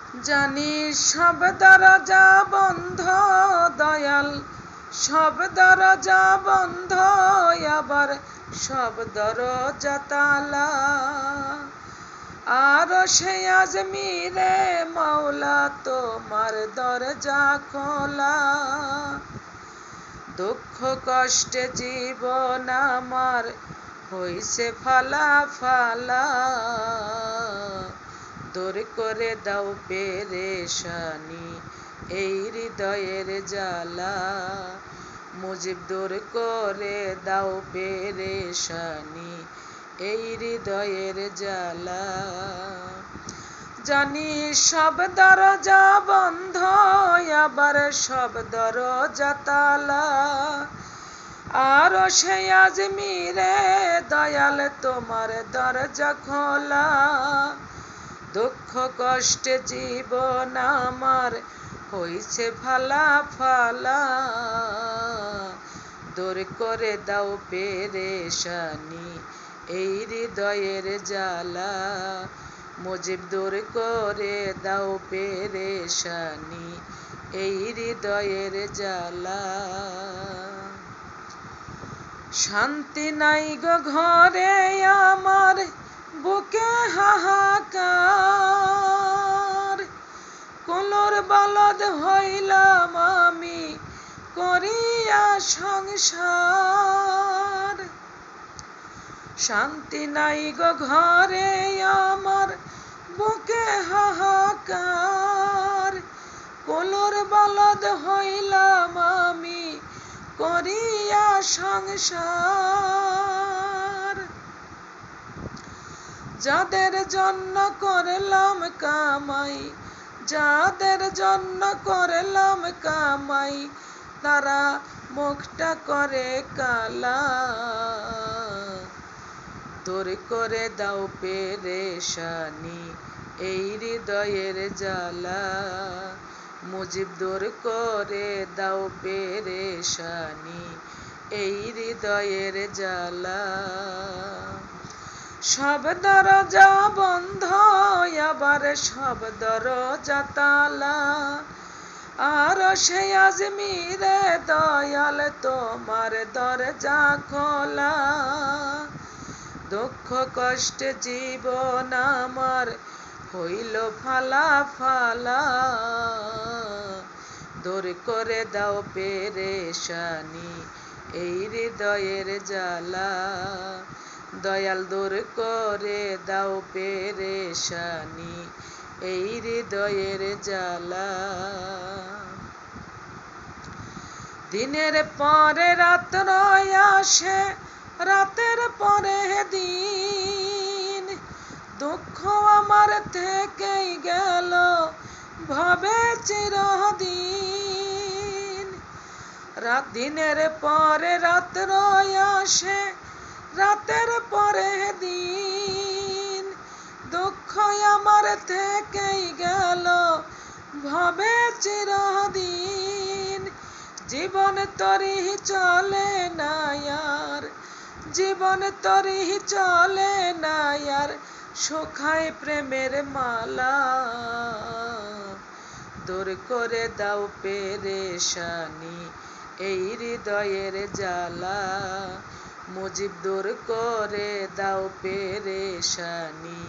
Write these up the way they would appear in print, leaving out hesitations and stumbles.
জানি সব দরজা বন্ধ দয়াল, সব দরজা বন্ধ, আবার সব দরজা তালা। আর সে আজমিরে মাওলা তোমার দরজা খোলা। দুঃখ কষ্টে জীবন আমার হইছে ফালা ফালা, দূর করে দাও পেরেশানি এই হৃদয়ের জ্বালা। মুজিব দূর করে দাও পেরেশানি এই হৃদয়ের জ্বালা। জানি সব দরজা বন্ধ, আবার সব দরজা তালা। আর সে আজমিরে দয়াল তোমার দরজা খোলা। দুঃখ কষ্টে জীবন আমার হইছে ফালা ফালা, দূর করে দাও পেরেশানি এই হৃদয়ের জ্বালা। মুজিব দূর করে দাও পেরেশানি এই হৃদয়ের জ্বালা। শান্তি নাই গো ঘরে আমার, বুকে হাহাকার। কুলোর বলদ হইলাম আমি করিয়া সংসার। শান্তি নাই গো ঘরে আমার, বুকে হাহাকার। কুলোর বলদ হইলাম আমি করিয়া সংসার। যাদের জন্য করলাম কামাই, যাদের জন্য করলাম কামাই, তারা মুখটা করে কালা। দূর করে দাও পেরেশানি এই হৃদয়ের জ্বালা। মুজিব দূর করে দাও পেরেশানি এই হৃদয়ের জ্বালা। সব দরজা বন্ধ, আবার সব দরজা তালা। আর সে আজমিরে দয়াল তোমার দরজা খোলা। দুঃখ কষ্টে জীবন আমার হইল ফালা ফালা, দূর করে দাও পেরেশানি এই হৃদয়ের জ্বালা। দয়াল দূর করে দাও পেরেশানি এই হৃদয়ের জ্বালা। দিনের পরে রাত আসে, রাতের পরে দিন। দুঃখ আমার থেকেই গেল ভবে চিরদিন। দিনের পরে রাত আসে, রাতের পরে দিন। দুঃখ আমার থেকেই গেল ভবে চিরদিন। জীবন তরি চলে না আর, জীবন তরি চলে না আর, শুকায় প্রেমের মালা। দূর করে দাও পেরেশানি এই হৃদয়ের জ্বালা। মুজিব দূর করে দাও পেরেশানি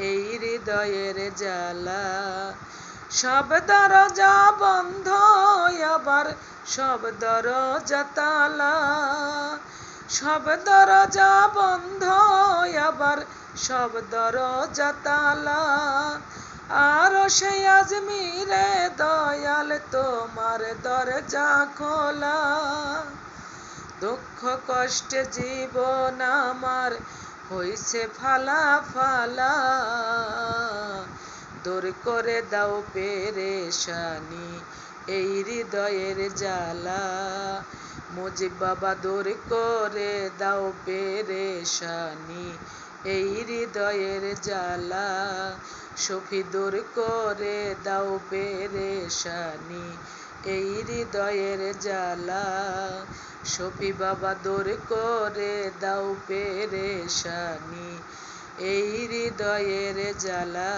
এই হৃদয়ের জ্বালা। সব দরজা বন্ধ, আবার সব দরজা তালা। সব দরজা বন্ধ, আবার সব দরজা তালা। আর সে আজমিরে দয়াল তোমার দরজা খোলা। দুঃখ কষ্টে জীবন আমার হইছে ফালা ফালা, দূর করে দাও পেরেশানি এই হৃদয়ের জ্বালা। মুজিব বাবা দূর করে দাও পেরেশানি এই হৃদয়ের জ্বালা। শফি দূর করে দাও পেরেশানি এই হৃদয়ের জ্বালা। শফি বাবা দূর করে দাও পেরেশানি এই হৃদয়ের জ্বালা।